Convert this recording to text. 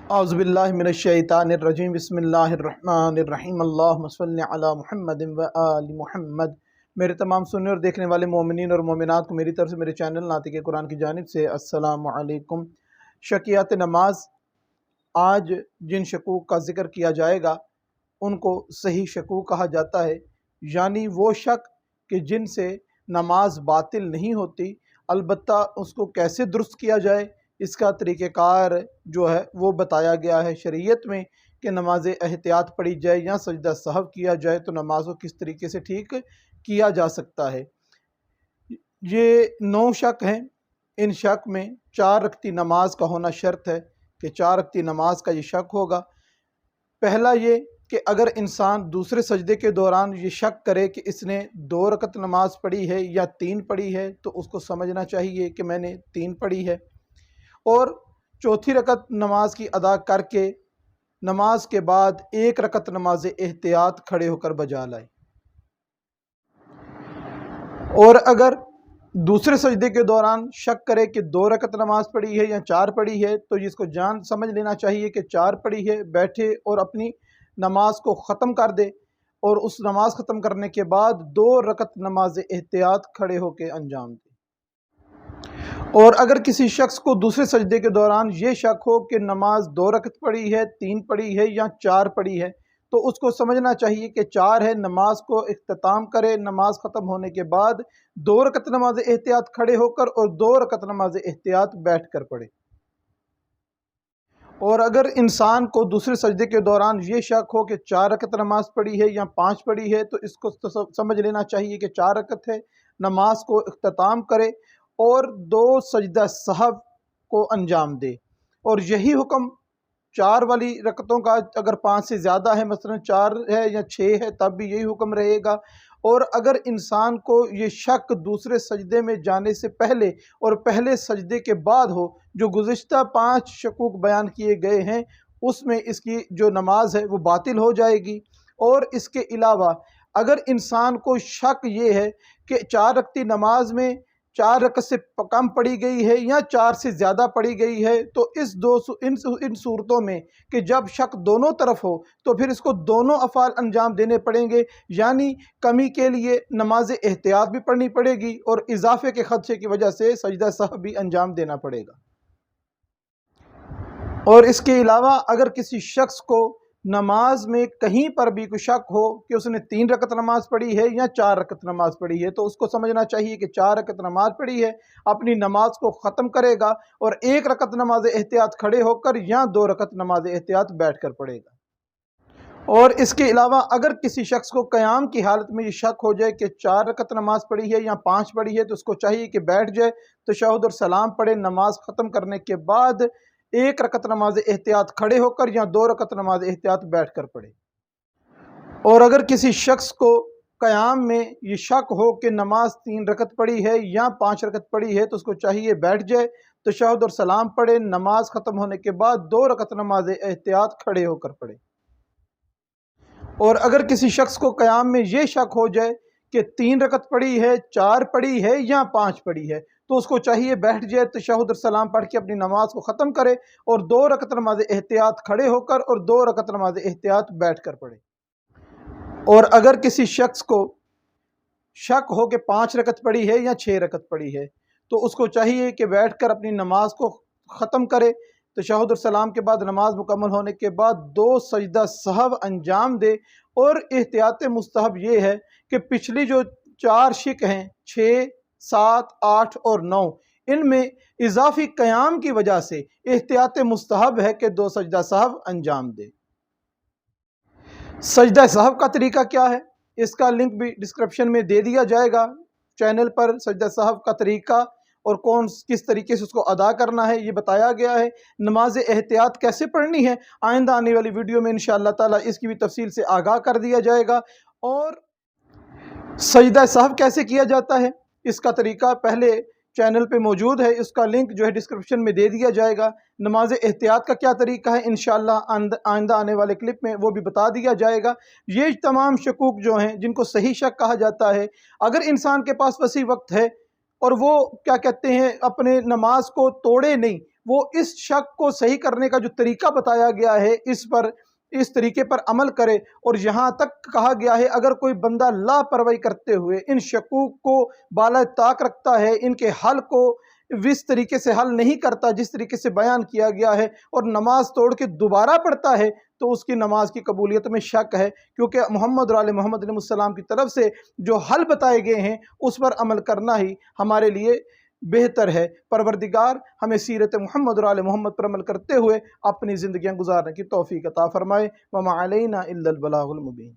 अऊज़ुबिल्लाहि मिनश्शैतानिर्रजीम बिस्मिल्लाहिर्रहमानिर्रहीम अल्लाहुम्मा सल्लि अला मुहम्मद व आलि मुहम्मद। मेरे तमाम सुनने और देखने वाले मोमिनीन और मोमिनात को मेरी तरफ से मेरे चैनल नातिक़ कुरान की जानिब से अस्सलामु अलैकुम। शकियात नमाज। आज जिन शकूक का ज़िक्र किया जाएगा उनको सही शकूक कहा जाता है, यानी वो शक कि जिनसे नमाज बातिल नहीं होती, अलबत्ता उसको कैसे दुरुस्त किया जाए इसका तरीक़ेकार जो है वो बताया गया है शरीयत में कि नमाज एहतियात पढ़ी जाए या सजदा सहव किया जाए तो नमाज को किस तरीके से ठीक किया जा सकता है। ये 9 शक हैं। इन शक में 4 रकती नमाज का होना शर्त है कि 4 रकती नमाज का ये शक होगा। पहला ये कि अगर इंसान दूसरे सजदे के दौरान ये शक करे कि इसने 2 रकत नमाज पढ़ी है या 3 पढ़ी है, तो उसको समझना चाहिए कि मैंने 3 पढ़ी है, और चौथी रकत नमाज की अदा करके नमाज के बाद 1 रकत नमाज एहतियात खड़े होकर बजा लाए। और अगर दूसरे सजदे के दौरान शक करे कि 2 रकत नमाज पढ़ी है या 4 पढ़ी है, तो इसको जान समझ लेना चाहिए कि 4 पढ़ी है, बैठे और अपनी नमाज को ख़त्म कर दे और उस नमाज ख़त्म करने के बाद 2 रकत नमाज एहतियात खड़े होकर अंजाम दे। और अगर किसी शख्स को दूसरे सजदे के दौरान ये शक हो कि नमाज 2 रकत पढ़ी है, 3 पढ़ी है या 4 पढ़ी है, तो उसको समझना चाहिए कि 4 है, नमाज को इख्तिताम करे, नमाज ख़त्म होने के बाद 2 रकत नमाज एहतियात खड़े होकर और 2 रकत नमाज एहतियात बैठ कर पढ़े। और अगर इंसान को दूसरे सजदे के दौरान ये शक हो कि 4 रकत नमाज पढ़ी है या 5 पढ़ी है, तो इसको समझ लेना चाहिए कि 4 रकत है, नमाज को इख्तिताम करे और 2 सजदा सहव को अंजाम दे। और यही हुक्म 4 वाली रकतों का अगर 5 से ज़्यादा है, मसलन 4 है या 6 है, तब भी यही हुक्म रहेगा। और अगर इंसान को ये शक दूसरे सजदे में जाने से पहले और पहले सजदे के बाद हो, जो गुज़िश्ता 5 शकूक बयान किए गए हैं, उसमें इसकी जो नमाज है वो बातिल हो जाएगी। और इसके अलावा अगर इंसान को शक ये है कि 4 रकती नमाज में 4 रकत से कम पढ़ी गई है या 4 से ज़्यादा पढ़ी गई है, तो इन सूरतों में कि जब शक दोनों तरफ हो, तो फिर इसको दोनों अफ़ाल अंजाम देने पड़ेंगे, यानी कमी के लिए नमाज एहतियात भी पढ़नी पड़ेगी और इजाफे के खदशे की वजह से सजदा सहव भी अंजाम देना पड़ेगा। और इसके अलावा अगर किसी शख्स को नमाज में कहीं पर भी कोई शक हो कि उसने 3 रकत नमाज पढ़ी है या 4 रकत नमाज पढ़ी है, तो उसको समझना चाहिए कि 4 रकत नमाज पढ़ी है, अपनी नमाज को ख़त्म करेगा और 1 रकत नमाज एहतियात खड़े होकर या 2 रकत नमाज एहतियात बैठ कर पढ़ेगा। और इसके अलावा अगर किसी शख्स को क़याम की हालत में ये शक हो जाए कि 4 रकत नमाज पढ़ी है या 5 पढ़ी है, तो उसको चाहिए कि बैठ जाए, तशहुद और सलाम पढ़े, नमाज ख़त्म करने के बाद 1 रकत नमाज एहतियात खड़े होकर या 2 रकत नमाज एहतियात बैठ कर पढ़े। और अगर किसी शख्स को क़याम में ये शक हो कि नमाज 3 रकत पढ़ी है या 5 रकत पढ़ी है, तो उसको चाहिए बैठ जाए, तशहुद और सलाम पढ़े, नमाज ख़त्म होने के बाद 2 रकत नमाज एहतियात खड़े होकर पढ़े। और अगर किसी शख्स को क़याम में ये शक हो जाए कि 3 रकत पढ़ी है, 4 पढ़ी है या 5 पढ़ी है, तो उसको चाहिए बैठ जाए, तशहुद और सलाम पढ़ के अपनी नमाज को ख़त्म करे और 2 रकत नमाज एहतियात खड़े होकर और 2 रकत नमाज एहतियात बैठ कर पढ़े। और अगर किसी शख्स को शक हो कि 5 रकत पढ़ी है या 6 रकत पढ़ी है, तो उसको चाहिए कि बैठ कर अपनी नमाज को ख़त्म करे, तशहुद और सलाम के बाद नमाज मुकम्मल होने के बाद 2 सजदा सहव अंजाम दे। और एहतियात मुस्तहब ये है कि पिछली जो 4 शिक हैं, 6, 7, 8 और 9, इनमें इजाफी क़याम की वजह से एहतियात मुस्तहब है कि 2 सजदा सहव अंजाम दे। सजदा सहव का तरीका क्या है, इसका लिंक भी डिस्क्रिप्शन में दे दिया जाएगा। चैनल पर सजदा सहव का तरीका और किस तरीके से उसको अदा करना है ये बताया गया है। नमाज एहतियात कैसे पढ़नी है, आइंदा आने वाली वीडियो में इंशाअल्लाह ताला इसकी भी तफसील से आगाह कर दिया जाएगा। और सजदा सहव कैसे किया जाता है, इसका तरीका पहले चैनल पे मौजूद है, इसका लिंक जो है डिस्क्रिप्शन में दे दिया जाएगा। नमाज एहतियात का क्या तरीका है, इंशाअल्लाह आइंदा आने वाले क्लिप में वो भी बता दिया जाएगा। ये तमाम शकूक जो हैं जिनको सही शक कहा जाता है, अगर इंसान के पास वसी वक्त है और वो क्या कहते हैं अपने नमाज को तोड़े नहीं, وہ اس شک کو صحیح کرنے کا جو طریقہ بتایا گیا ہے اس طریقے پر عمل کرے۔ اور یہاں تک کہا گیا ہے اگر کوئی بندہ لاپرواہی کرتے ہوئے ان شکوک کو بالائے طاق رکھتا ہے، ان کے حل کو اس طریقے سے حل نہیں کرتا جس طریقے سے بیان کیا گیا ہے، اور نماز توڑ کے دوبارہ پڑھتا ہے، تو اس کی نماز کی قبولیت میں شک ہے، کیونکہ محمد اور آل محمد علیہ السلام کی طرف سے جو حل بتائے گئے ہیں اس پر عمل کرنا ہی ہمارے لیے بہتر ہے۔ پروردگار ہمیں سیرت محمد اور آل محمد پر عمل کرتے ہوئے اپنی زندگیاں گزارنے کی توفیق عطا فرمائے۔ وما علینا الا البلاغ المبین۔